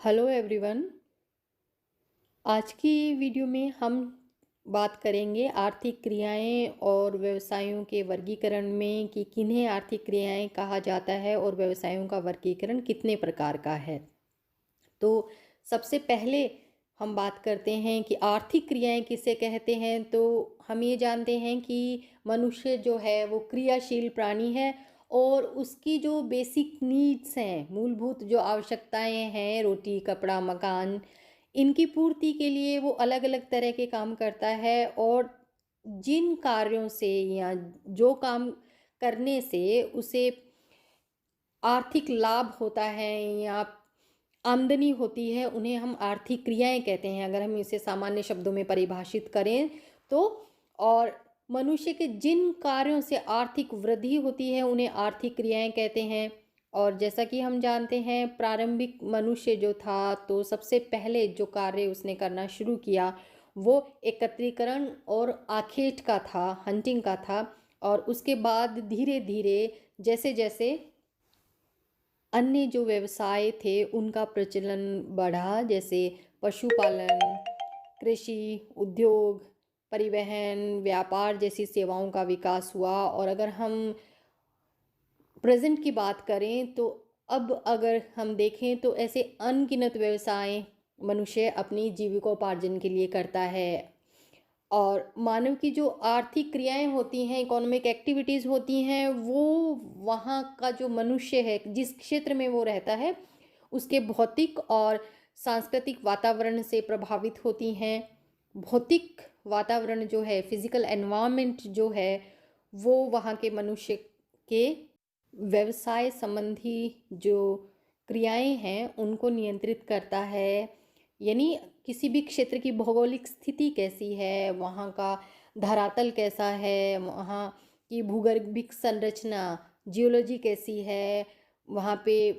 Hello everyone. आज की video में हम बात करेंगे आर्थिक क्रियाएं और व्यवसायों के वर्गीकरण में कि किन्हें आर्थिक क्रियाएं कहा जाता है और व्यवसायों का वर्गीकरण कितने प्रकार का है। तो सबसे पहले हम बात करते हैं कि आर्थिक क्रियाएं किसे कहते हैं। तो हम ये जानते हैं कि मनुष्य जो है वो क्रियाशील प्राणी है और उसकी जो बेसिक नीड्स हैं, मूलभूत जो आवश्यकताएं हैं, रोटी कपड़ा मकान, इनकी पूर्ति के लिए वो अलग अलग तरह के काम करता है। और जिन कार्यों से या जो काम करने से उसे आर्थिक लाभ होता है या आमदनी होती है, उन्हें हम आर्थिक क्रियाएं कहते हैं, अगर हम इसे सामान्य शब्दों में परिभाषित करें तो। और मनुष्य के जिन कार्यों से आर्थिक वृद्धि होती है उन्हें आर्थिक क्रियाएं कहते हैं। और जैसा कि हम जानते हैं, प्रारंभिक मनुष्य जो था तो सबसे पहले जो कार्य उसने करना शुरू किया वो एकत्रीकरण और आखेट का था, हंटिंग का था। और उसके बाद धीरे धीरे जैसे जैसे अन्य जो व्यवसाय थे उनका प्रचलन बढ़ा, जैसे पशुपालन, कृषि, उद्योग, परिवहन, व्यापार जैसी सेवाओं का विकास हुआ। और अगर हम प्रेजेंट की बात करें तो अब अगर हम देखें तो ऐसे अनगिनत व्यवसाय मनुष्य अपनी जीविकोपार्जन के लिए करता है। और मानव की जो आर्थिक क्रियाएं होती हैं, इकोनॉमिक एक्टिविटीज़ होती हैं, वो वहाँ का जो मनुष्य है जिस क्षेत्र में वो रहता है उसके भौतिक और सांस्कृतिक वातावरण से प्रभावित होती हैं। भौतिक वातावरण जो है, फिजिकल एनवायरनमेंट जो है, वो वहाँ के मनुष्य के व्यवसाय संबंधी जो क्रियाएं हैं उनको नियंत्रित करता है। यानी किसी भी क्षेत्र की भौगोलिक स्थिति कैसी है, वहाँ का धरातल कैसा है, वहाँ की भूगर्भिक संरचना, जियोलॉजी कैसी है, वहाँ पे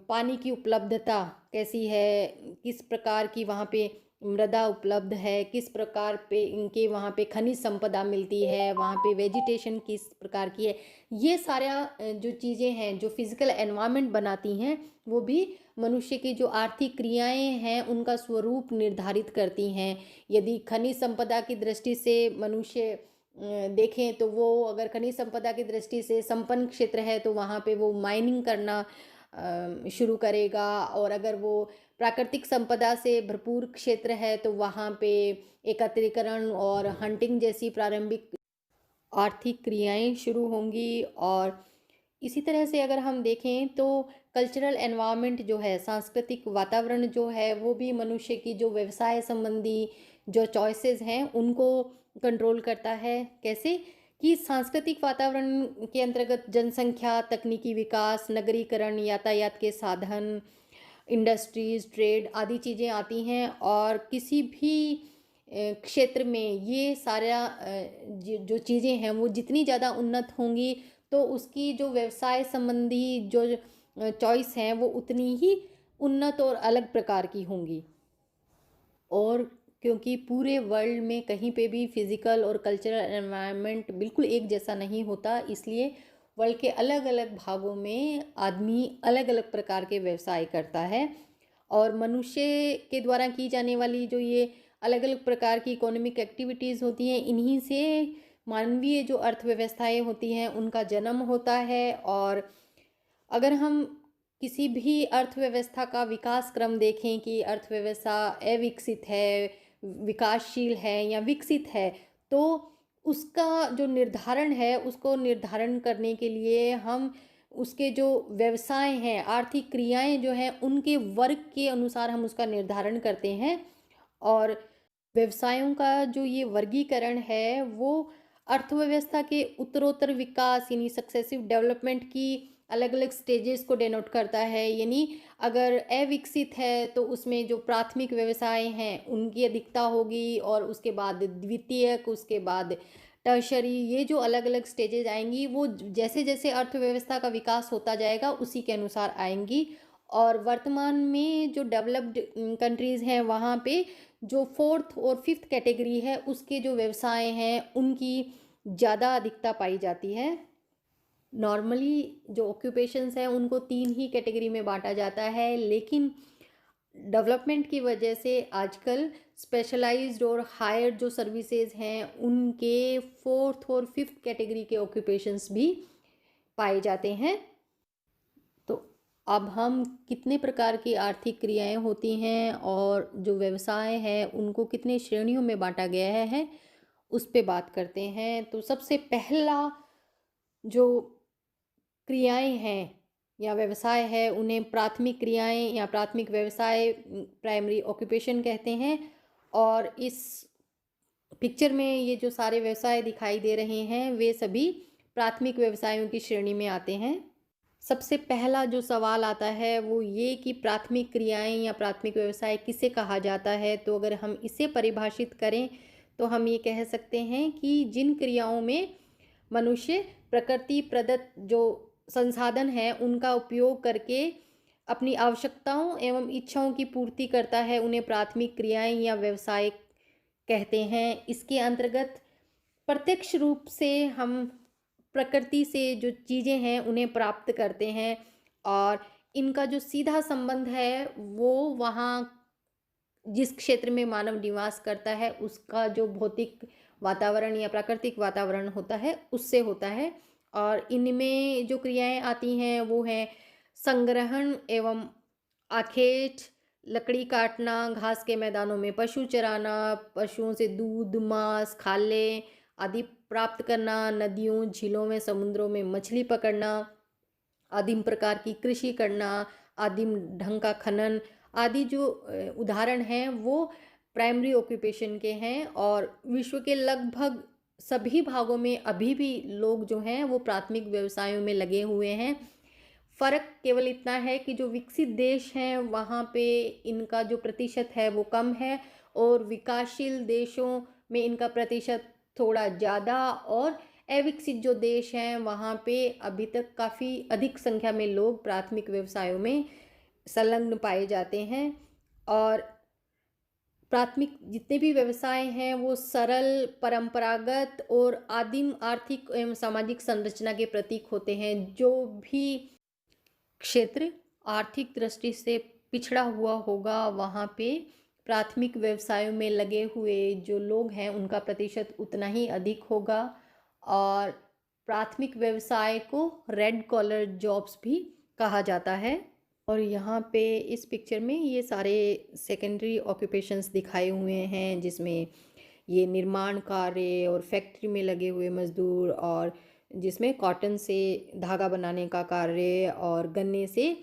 पानी की उपलब्धता कैसी है, किस प्रकार की वहाँ पे मृदा उपलब्ध है, किस प्रकार पे इनके वहाँ पे खनिज संपदा मिलती है, वहाँ पे वेजिटेशन किस प्रकार की है, ये सारा जो चीज़ें हैं जो फिजिकल एनवायरनमेंट बनाती हैं वो भी मनुष्य की जो आर्थिक क्रियाएं हैं उनका स्वरूप निर्धारित करती हैं। यदि खनिज संपदा की दृष्टि से मनुष्य देखें तो वो अगर खनिज संपदा की दृष्टि से संपन्न क्षेत्र है तो वहाँ पे वो माइनिंग करना शुरू करेगा। और अगर वो प्राकृतिक संपदा से भरपूर क्षेत्र है तो वहाँ पे एकत्रीकरण और हंटिंग जैसी प्रारंभिक आर्थिक क्रियाएं शुरू होंगी। और इसी तरह से अगर हम देखें तो कल्चरल एनवायरनमेंट जो है, सांस्कृतिक वातावरण जो है, वो भी मनुष्य की जो व्यवसाय संबंधी जो चॉइसेस हैं उनको कंट्रोल करता है। कैसे कि सांस्कृतिक वातावरण के अंतर्गत जनसंख्या, तकनीकी विकास, नगरीकरण, यातायात के साधन, इंडस्ट्रीज, ट्रेड आदि चीज़ें आती हैं। और किसी भी क्षेत्र में ये सारा जो चीज़ें हैं वो जितनी ज़्यादा उन्नत होंगी तो उसकी जो व्यवसाय संबंधी जो चॉइस हैं वो उतनी ही उन्नत और अलग प्रकार की होंगी। और क्योंकि पूरे वर्ल्ड में कहीं पे भी फिज़िकल और कल्चरल एनवायरनमेंट बिल्कुल एक जैसा नहीं होता, इसलिए वर्ल्ड के अलग अलग भागों में आदमी अलग अलग प्रकार के व्यवसाय करता है। और मनुष्य के द्वारा की जाने वाली जो ये अलग अलग प्रकार की इकोनॉमिक एक्टिविटीज़ होती हैं, इन्हीं से मानवीय जो अर्थव्यवस्थाएं होती हैं उनका जन्म होता है। और अगर हम किसी भी अर्थव्यवस्था का विकास क्रम देखें कि अर्थव्यवस्था अविकसित है, विकासशील है या विकसित है, तो उसका जो निर्धारण है उसको निर्धारण करने के लिए हम उसके जो व्यवसाय हैं, आर्थिक क्रियाएं जो हैं, उनके वर्ग के अनुसार हम उसका निर्धारण करते हैं। और व्यवसायों का जो ये वर्गीकरण है वो अर्थव्यवस्था के उत्तरोत्तर विकास यानी सक्सेसिव डेवलपमेंट की अलग अलग स्टेजेस को डेनोट करता है। यानी अगर अविकसित है तो उसमें जो प्राथमिक व्यवसाय हैं उनकी अधिकता होगी, और उसके बाद द्वितीयक, उसके बाद टर्शरी, ये जो अलग अलग स्टेजेस आएंगी वो जैसे जैसे अर्थव्यवस्था का विकास होता जाएगा उसी के अनुसार आएंगी। और वर्तमान में जो डेवलप्ड कंट्रीज़ हैं वहाँ पे जो फोर्थ और फिफ्थ कैटेगरी है उसके जो व्यवसाय हैं उनकी ज़्यादा अधिकता पाई जाती है। नॉर्मली जो ऑक्यूपेशंस हैं उनको तीन ही कैटेगरी में बांटा जाता है, लेकिन डेवलपमेंट की वजह से आजकल स्पेशलाइज्ड और हायर जो सर्विसेज हैं उनके फोर्थ और फिफ्थ कैटेगरी के ऑक्यूपेशंस भी पाए जाते हैं। तो अब हम कितने प्रकार की आर्थिक क्रियाएं होती हैं और जो व्यवसाय है उनको कितने श्रेणियों में बांटा गया है उस पे बात करते हैं। तो सबसे पहला जो क्रियाएं हैं या व्यवसाय है उन्हें प्राथमिक क्रियाएं या प्राथमिक व्यवसाय प्राइमरी ऑक्यूपेशन कहते हैं। और इस पिक्चर में ये जो सारे व्यवसाय दिखाई दे रहे हैं वे सभी प्राथमिक व्यवसायों की श्रेणी में आते हैं। सबसे पहला जो सवाल आता है वो ये कि प्राथमिक क्रियाएं या प्राथमिक व्यवसाय किसे कहा जाता है। तो अगर हम इसे परिभाषित करें तो हम ये कह सकते हैं कि जिन क्रियाओं में मनुष्य प्रकृति प्रदत्त जो संसाधन है उनका उपयोग करके अपनी आवश्यकताओं एवं इच्छाओं की पूर्ति करता है उन्हें प्राथमिक क्रियाएं या व्यवसाय कहते हैं। इसके अंतर्गत प्रत्यक्ष रूप से हम प्रकृति से जो चीज़ें हैं उन्हें प्राप्त करते हैं और इनका जो सीधा संबंध है वो वहाँ जिस क्षेत्र में मानव निवास करता है उसका जो भौतिक वातावरण या प्राकृतिक वातावरण होता है उससे होता है। और इनमें जो क्रियाएं आती हैं वो हैं संग्रहण एवं आखेट, लकड़ी काटना, घास के मैदानों में पशु चराना, पशुओं से दूध, मांस, खाले आदि प्राप्त करना, नदियों, झीलों में, समुद्रों में मछली पकड़ना, आदिम प्रकार की कृषि करना, आदिम ढंग का खनन आदि जो उदाहरण हैं वो प्राइमरी ऑक्यूपेशन के हैं। और विश्व के लगभग सभी भागों में अभी भी लोग जो हैं वो प्राथमिक व्यवसायों में लगे हुए हैं। फ़र्क केवल इतना है कि जो विकसित देश हैं वहाँ पे इनका जो प्रतिशत है वो कम है और विकासशील देशों में इनका प्रतिशत थोड़ा ज़्यादा। और अविकसित जो देश हैं वहाँ पे अभी तक काफ़ी अधिक संख्या में लोग प्राथमिक व्यवसायों में संलग्न पाए जाते हैं। और प्राथमिक जितने भी व्यवसाय हैं वो सरल, परंपरागत और आदिम आर्थिक एवं सामाजिक संरचना के प्रतीक होते हैं। जो भी क्षेत्र आर्थिक दृष्टि से पिछड़ा हुआ होगा वहाँ पे प्राथमिक व्यवसायों में लगे हुए जो लोग हैं उनका प्रतिशत उतना ही अधिक होगा। और प्राथमिक व्यवसाय को रेड कॉलर जॉब्स भी कहा जाता है। और यहाँ पे इस पिक्चर में ये सारे सेकेंडरी ऑक्यूपेशंस दिखाए हुए हैं जिसमें ये निर्माण कार्य और फैक्ट्री में लगे हुए मजदूर और जिसमें कॉटन से धागा बनाने का कार्य और गन्ने से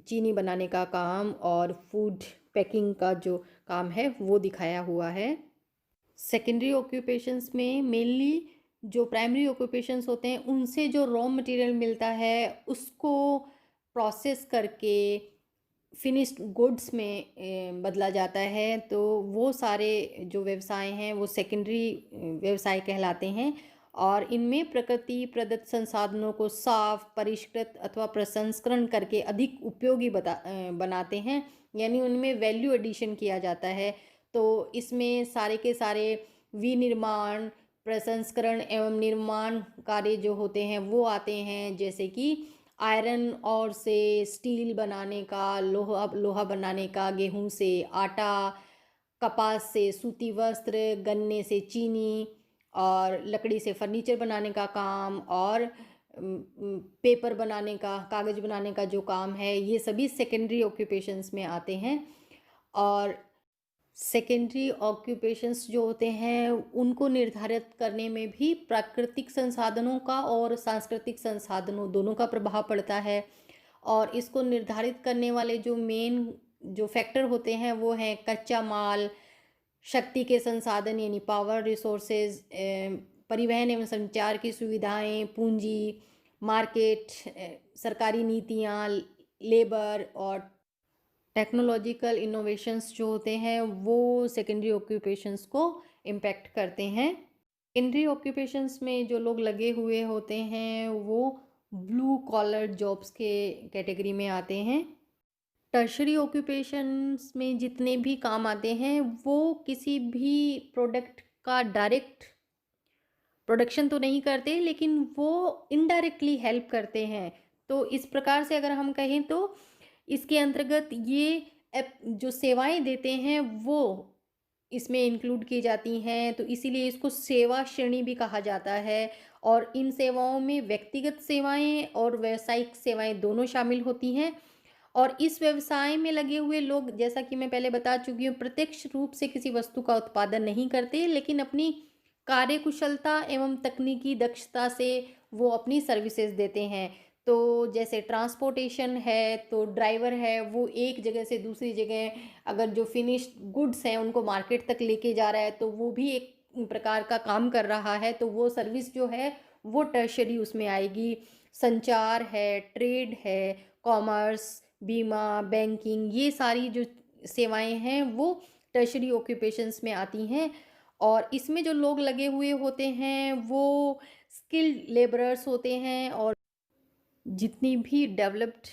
चीनी बनाने का काम और फूड पैकिंग का जो काम है वो दिखाया हुआ है। सेकेंडरी ऑक्यूपेशंस में मेनली जो प्राइमरी ऑक्यूपेशंस होते हैं उनसे जो रॉ मटेरियल मिलता है उसको प्रोसेस करके फिनिश्ड गुड्स में बदला जाता है। तो वो सारे जो व्यवसाय हैं वो सेकेंडरी व्यवसाय कहलाते हैं। और इनमें प्रकृति प्रदत्त संसाधनों को साफ, परिष्कृत अथवा प्रसंस्करण करके अधिक उपयोगी बनाते हैं, यानी उनमें वैल्यू एडिशन किया जाता है। तो इसमें सारे के सारे विनिर्माण, प्रसंस्करण एवं निर्माण कार्य जो होते हैं वो आते हैं, जैसे कि आयरन और से स्टील बनाने का, लोहा बनाने का, गेहूं से आटा, कपास से सूती वस्त्र, गन्ने से चीनी और लकड़ी से फर्नीचर बनाने का काम और पेपर बनाने का, कागज़ बनाने का जो काम है ये सभी सेकेंडरी ऑक्यूपेशंस में आते हैं। और सेकेंडरी ऑक्यूपेशंस जो होते हैं उनको निर्धारित करने में भी प्राकृतिक संसाधनों का और सांस्कृतिक संसाधनों दोनों का प्रभाव पड़ता है। और इसको निर्धारित करने वाले जो मेन जो फैक्टर होते हैं वो हैं कच्चा माल, शक्ति के संसाधन यानी पावर रिसोर्सेज, परिवहन एवं संचार की सुविधाएं, पूंजी, मार्केट, सरकारी नीतियाँ, लेबर और टेक्नोलॉजिकल इनोवेशंस जो होते हैं वो सेकेंडरी ऑक्यूपेशंस को इम्पैक्ट करते हैं। सेकेंडरी ऑक्यूपेशंस में जो लोग लगे हुए होते हैं वो ब्लू कॉलर जॉब्स के कैटेगरी में आते हैं। टर्शरी ऑक्यूपेशंस में जितने भी काम आते हैं वो किसी भी प्रोडक्ट का डायरेक्ट प्रोडक्शन तो नहीं करते लेकिन वो इनडायरेक्टली हेल्प करते हैं। तो इस प्रकार से अगर हम कहें तो इसके अंतर्गत ये जो सेवाएँ देते हैं वो इसमें इंक्लूड की जाती हैं, तो इसीलिए इसको सेवा श्रेणी भी कहा जाता है। और इन सेवाओं में व्यक्तिगत सेवाएँ और व्यावसायिक सेवाएँ दोनों शामिल होती हैं। और इस व्यवसाय में लगे हुए लोग, जैसा कि मैं पहले बता चुकी हूँ, प्रत्यक्ष रूप से किसी वस्तु का उत्पादन नहीं करते, लेकिन अपनी कार्यकुशलता एवं तकनीकी दक्षता से वो अपनी सर्विसेज देते हैं। तो जैसे ट्रांसपोर्टेशन है, तो ड्राइवर है, वो एक जगह से दूसरी जगह अगर जो फिनिश्ड गुड्स हैं उनको मार्केट तक लेके जा रहा है, तो वो भी एक प्रकार का काम कर रहा है, तो वो सर्विस जो है वो टर्शरी उसमें आएगी। संचार है, ट्रेड है, कॉमर्स, बीमा, बैंकिंग, ये सारी जो सेवाएँ हैं वो टर्शरी ऑक्यूपेशंस में आती हैं। और इसमें जो लोग लगे हुए होते हैं वो स्किल्ड लेबरर्स होते हैं। और जितनी भी डेवलप्ड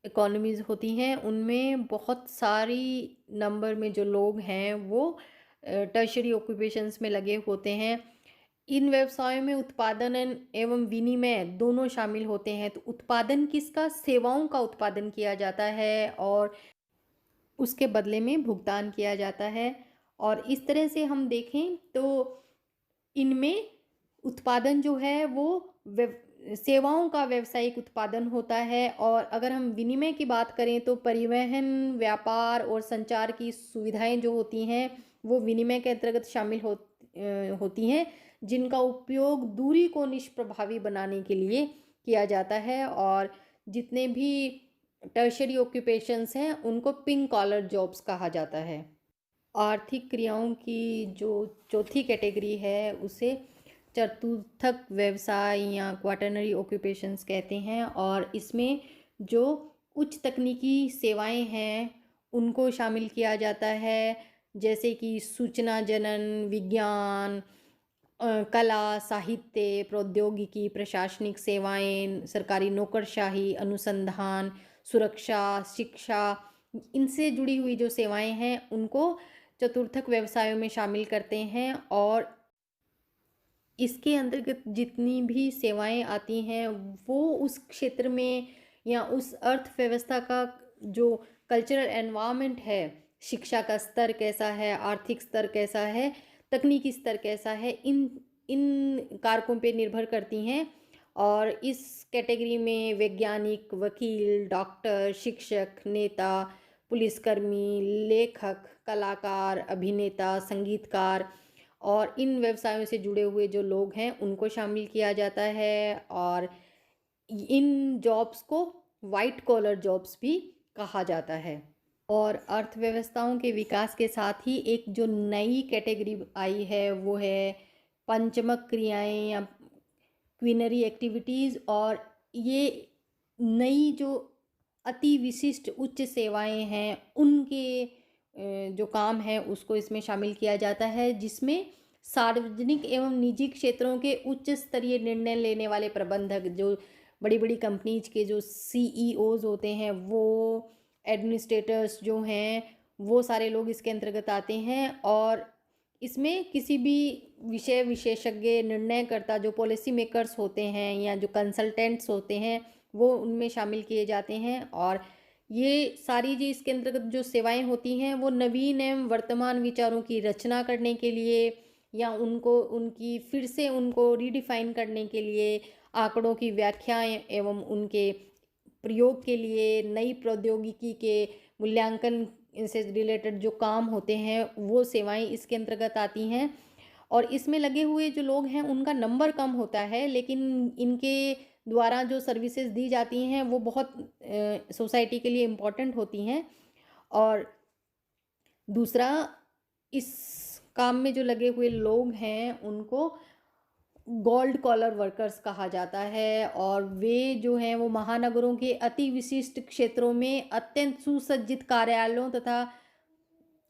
इकोनॉमीज़ होती हैं उनमें बहुत सारी नंबर में जो लोग हैं वो टर्शरी ऑक्यूपेशंस में लगे होते हैं। इन व्यवसायों में उत्पादन एवं विनिमय दोनों शामिल होते हैं। तो उत्पादन किसका? सेवाओं का उत्पादन किया जाता है और उसके बदले में भुगतान किया जाता है। और इस तरह से हम देखें तो इनमें उत्पादन जो है वो सेवाओं का व्यावसायिक उत्पादन होता है। और अगर हम विनिमय की बात करें तो परिवहन, व्यापार और संचार की सुविधाएं जो होती हैं वो विनिमय के अंतर्गत शामिल होती हैं, जिनका उपयोग दूरी को निष्प्रभावी बनाने के लिए किया जाता है। और जितने भी टर्शरी ऑक्यूपेशंस हैं उनको पिंक कॉलर जॉब्स कहा जाता है। आर्थिक क्रियाओं की जो चौथी कैटेगरी है उसे चतुर्थक व्यवसाय या क्वाटरनरी ऑक्यूपेशंस कहते हैं। और इसमें जो उच्च तकनीकी सेवाएं हैं उनको शामिल किया जाता है, जैसे कि सूचना जनन, विज्ञान, कला, साहित्य, प्रौद्योगिकी, प्रशासनिक सेवाएं, सरकारी नौकरशाही, अनुसंधान, सुरक्षा, शिक्षा, इनसे जुड़ी हुई जो सेवाएं हैं उनको चतुर्थक व्यवसायों में शामिल करते हैं। और इसके अंतर्गत जितनी भी सेवाएं आती हैं वो उस क्षेत्र में या उस अर्थव्यवस्था का जो कल्चरल एनवायरनमेंट है, शिक्षा का स्तर कैसा है, आर्थिक स्तर कैसा है, तकनीकी स्तर कैसा है, इन इन कारकों पे निर्भर करती हैं। और इस कैटेगरी में वैज्ञानिक, वकील, डॉक्टर, शिक्षक, नेता, पुलिसकर्मी, लेखक, कलाकार, अभिनेता, संगीतकार और इन व्यवसायों से जुड़े हुए जो लोग हैं उनको शामिल किया जाता है। और इन जॉब्स को वाइट कॉलर जॉब्स भी कहा जाता है। और अर्थव्यवस्थाओं के विकास के साथ ही एक जो नई कैटेगरी आई है वो है पंचमक क्रियाएं या क्विनरी एक्टिविटीज़। और ये नई जो अति विशिष्ट उच्च सेवाएं हैं उनके जो काम है उसको इसमें शामिल किया जाता है, जिसमें सार्वजनिक एवं निजी क्षेत्रों के उच्च स्तरीय निर्णय लेने वाले प्रबंधक, जो बड़ी बड़ी कंपनीज के जो सीईओज होते हैं, वो एडमिनिस्ट्रेटर्स जो हैं, वो सारे लोग इसके अंतर्गत आते हैं। और इसमें किसी भी विषय विशेषज्ञ, निर्णयकर्ता, जो पॉलिसी मेकर्स होते हैं या जो कंसल्टेंट्स होते हैं वो उनमें शामिल किए जाते हैं। और ये सारी जी इसके अंतर्गत जो सेवाएं होती हैं वो नवीन एवं वर्तमान विचारों की रचना करने के लिए या उनको उनकी फिर से उनको रीडिफाइन करने के लिए, आंकड़ों की व्याख्याएं एवं उनके प्रयोग के लिए, नई प्रौद्योगिकी के मूल्यांकन से रिलेटेड जो काम होते हैं वो सेवाएं इसके अंतर्गत आती हैं। और इसमें लगे हुए जो लोग हैं उनका नंबर कम होता है, लेकिन इनके द्वारा जो सर्विसेज दी जाती हैं वो बहुत सोसाइटी के लिए इम्पोर्टेंट होती हैं। और दूसरा, इस काम में जो लगे हुए लोग हैं उनको गोल्ड कॉलर वर्कर्स कहा जाता है। और वे जो हैं वो महानगरों के अति विशिष्ट क्षेत्रों में अत्यंत सुसज्जित कार्यालयों तथा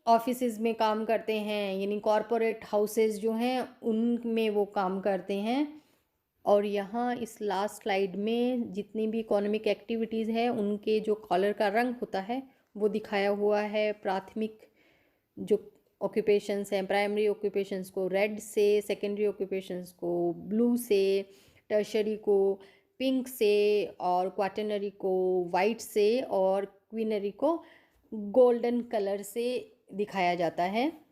ऑफिसेज में काम करते हैं, यानी कॉरपोरेट हाउसेज जो हैं उनमें वो काम करते हैं। और यहाँ इस लास्ट स्लाइड में जितनी भी इकोनॉमिक एक्टिविटीज़ है उनके जो कॉलर का रंग होता है वो दिखाया हुआ है। प्राथमिक जो ऑक्यूपेशंस हैं, प्राइमरी ऑक्यूपेशंस को रेड से, सेकेंडरी ऑक्यूपेशंस को ब्लू से, टर्शरी को पिंक से और क्वाटरनरी को वाइट से और क्वीनरी को गोल्डन कलर से दिखाया जाता है।